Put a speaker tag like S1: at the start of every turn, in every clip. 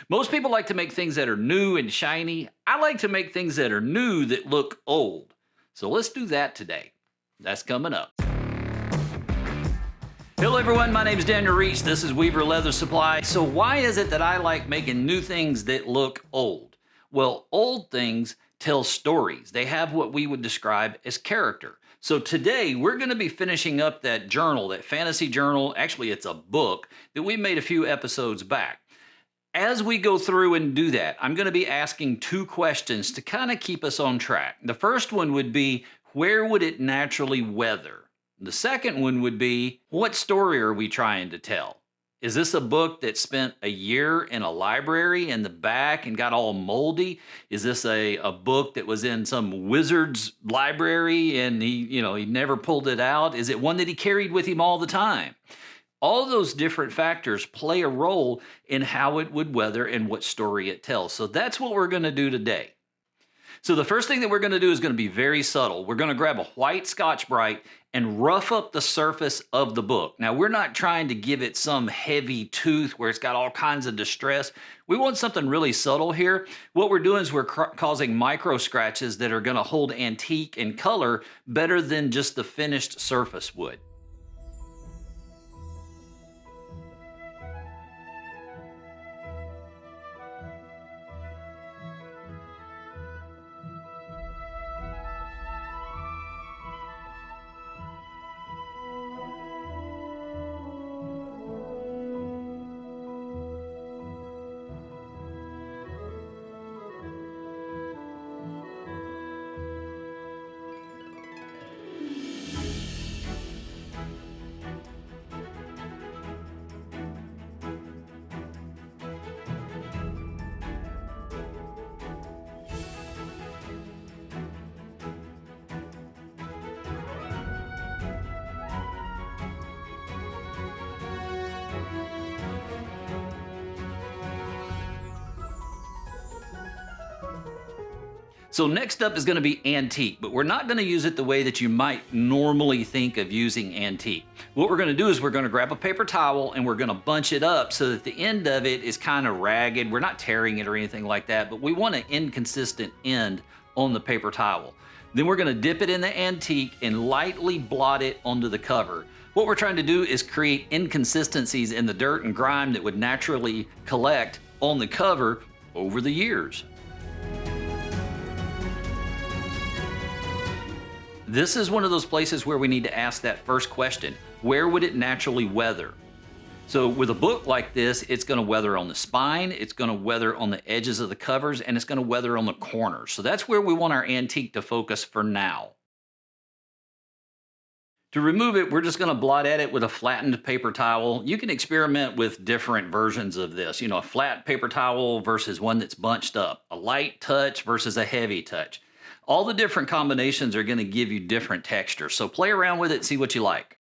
S1: Most people like to make things that are new and shiny. I like to make things that are new that look old. So let's do that today. That's coming up. Hello everyone, my name is Daniel Reese. This is Weaver Leather Supply. So why is it that I like making new things that look old? Well, old things tell stories. They have what we would describe as character. So today we're going to be finishing up that journal, that fantasy journal. Actually, it's a book that we made a few episodes back. As we go through and do that, I'm going to be asking two questions to kind of keep us on track. The first one would be, where would it naturally weather? The second one would be, what story are we trying to tell? Is this a book that spent a year in a library in the back and got all moldy? Is this a book that was in some wizard's library and he never pulled it out? Is it one that he carried with him all the time? All those different factors play a role in how it would weather and what story it tells. So that's what we're going to do today. So the first thing that we're going to do is going to be very subtle. We're going to grab a white Scotch-Brite and rough up the surface of the book. Now, we're not trying to give it some heavy tooth where it's got all kinds of distress. We want something really subtle here. What we're doing is we're causing micro scratches that are going to hold antique and color better than just the finished surface would. So next up is going to be antique, but we're not going to use it the way that you might normally think of using antique. What we're going to do is we're going to grab a paper towel and we're going to bunch it up so that the end of it is kind of ragged. We're not tearing it or anything like that, but we want an inconsistent end on the paper towel. Then we're going to dip it in the antique and lightly blot it onto the cover. What we're trying to do is create inconsistencies in the dirt and grime that would naturally collect on the cover over the years. This is one of those places where we need to ask that first question. Where would it naturally weather? So with a book like this, it's going to weather on the spine, it's going to weather on the edges of the covers, and it's going to weather on the corners. So that's where we want our antique to focus for now. To remove it, we're just going to blot at it with a flattened paper towel. You can experiment with different versions of this. A flat paper towel versus one that's bunched up, a light touch versus a heavy touch. All the different combinations are going to give you different textures. So play around with it, see what you like.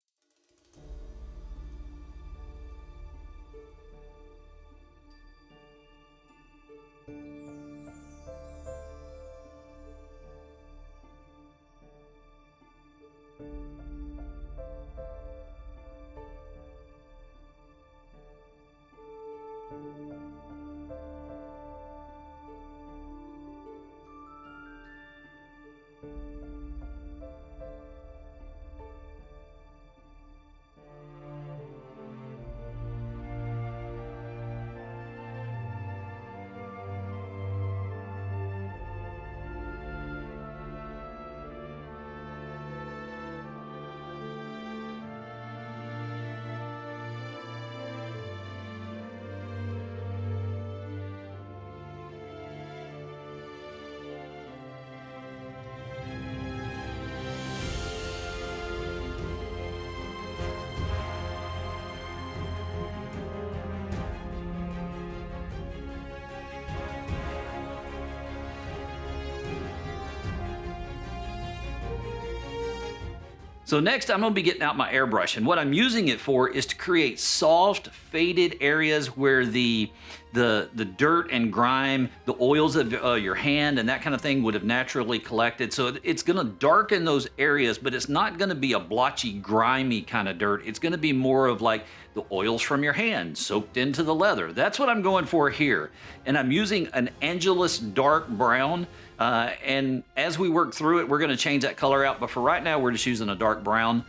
S1: So next I'm going to be getting out my airbrush, and what I'm using it for is to create soft faded areas where the dirt and grime, the oils of your hand and that kind of thing would have naturally collected. So it's going to darken those areas, but it's not going to be a blotchy, grimy kind of dirt. It's going to be more of like the oils from your hand soaked into the leather. That's what I'm going for here. And I'm using an Angelus dark brown. And as we work through it, we're going to change that color out. But for right now, we're just using a dark brown.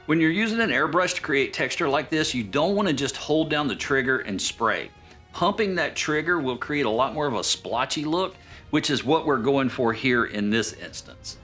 S1: When you're using an airbrush to create texture like this, you don't want to just hold down the trigger and spray. Pumping that trigger will create a lot more of a splotchy look, which is what we're going for here in this instance.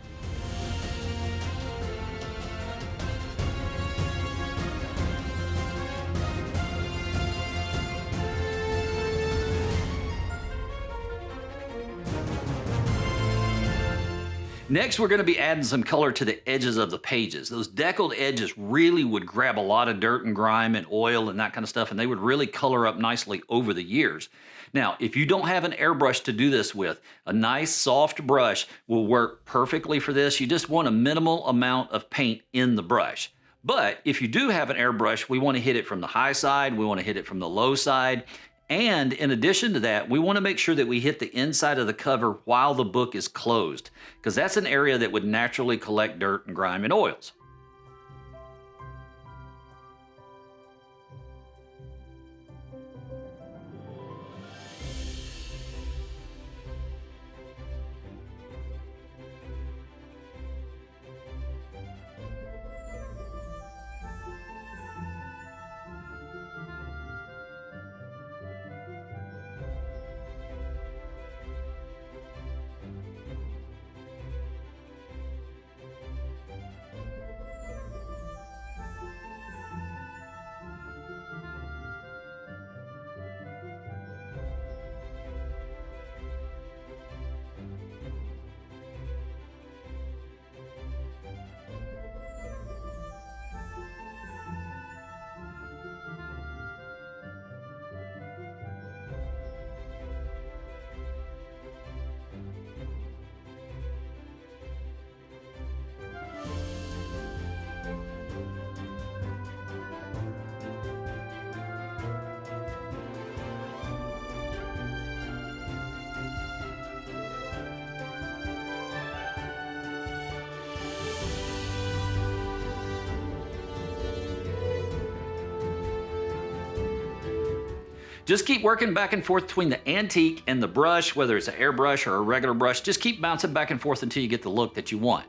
S1: Next, we're going to be adding some color to the edges of the pages. Those deckled edges really would grab a lot of dirt and grime and oil and that kind of stuff, and they would really color up nicely over the years. Now, if you don't have an airbrush to do this with, a nice soft brush will work perfectly for this. You just want a minimal amount of paint in the brush. But if you do have an airbrush, we want to hit it from the high side, we want to hit it from the low side. And in addition to that, we want to make sure that we hit the inside of the cover while the book is closed, because that's an area that would naturally collect dirt and grime and oils. Just keep working back and forth between the antique and the brush, whether it's an airbrush or a regular brush. Just keep bouncing back and forth until you get the look that you want.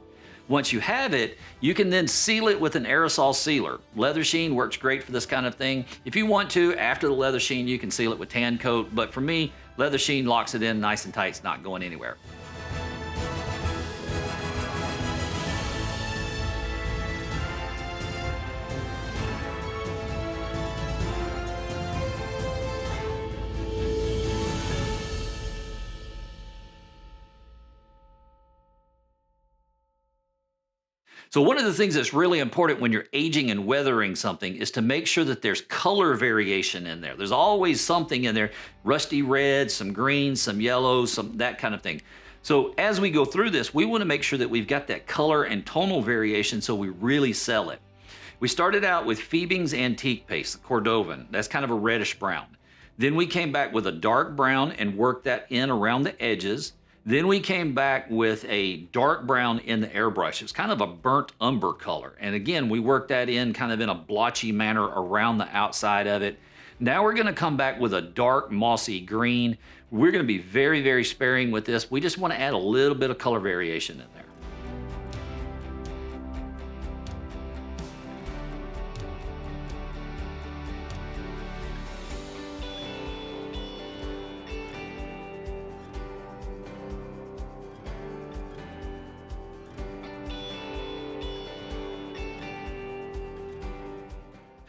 S1: Once you have it, you can then seal it with an aerosol sealer. Leather sheen works great for this kind of thing. If you want to, after the leather sheen, you can seal it with tan coat. But for me, leather sheen locks it in nice and tight. It's not going anywhere. So one of the things that's really important when you're aging and weathering something is to make sure that there's color variation in there. There's always something in there, rusty red, some green, some yellow, some that kind of thing. So as we go through this, we want to make sure that we've got that color and tonal variation so we really sell it. We started out with Fiebing's Antique Paste, the Cordovan. That's kind of a reddish brown. Then we came back with a dark brown and worked that in around the edges. Then we came back with a dark brown in the airbrush. It's kind of a burnt umber color. And again, we worked that in kind of in a blotchy manner around the outside of it. Now we're going to come back with a dark mossy green. We're going to be very, very sparing with this. We just want to add a little bit of color variation in there.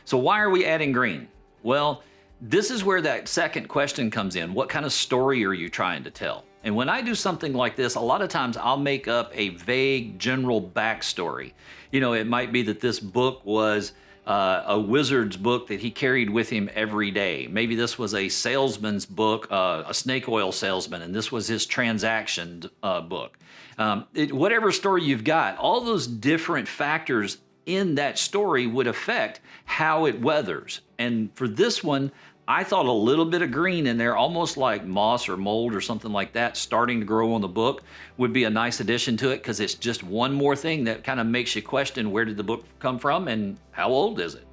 S1: So why are we adding green? Well, this is where that second question comes in. What kind of story are you trying to tell? And when I do something like this, a lot of times I'll make up a vague general backstory. You know, it might be that this book was a wizard's book that he carried with him every day. Maybe this was a salesman's book, a snake oil salesman, and this was his transaction book. Whatever story you've got, all those different factors in that story would affect how it weathers. And for this one, I thought a little bit of green in there, almost like moss or mold or something like that, starting to grow on the book would be a nice addition to it, because it's just one more thing that kind of makes you question, where did the book come from and how old is it?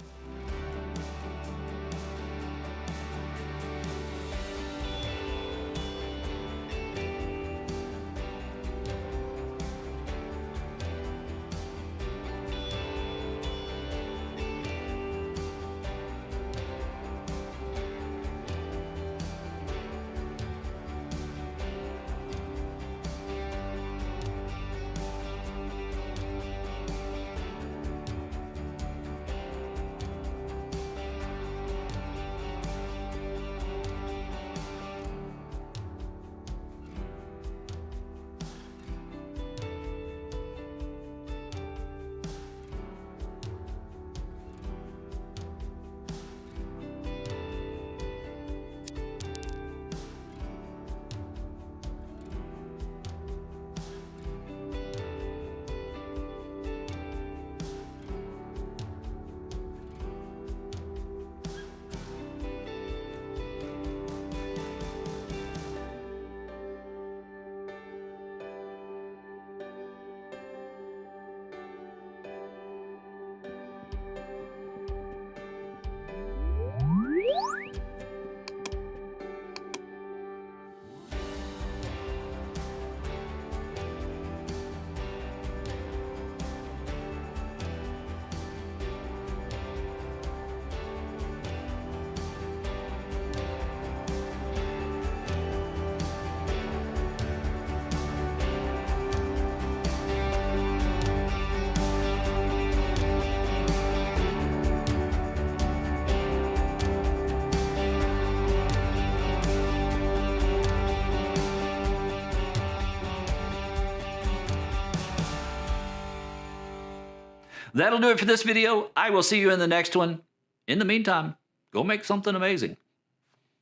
S1: That'll do it for this video. I will see you in the next one. In the meantime, go make something amazing.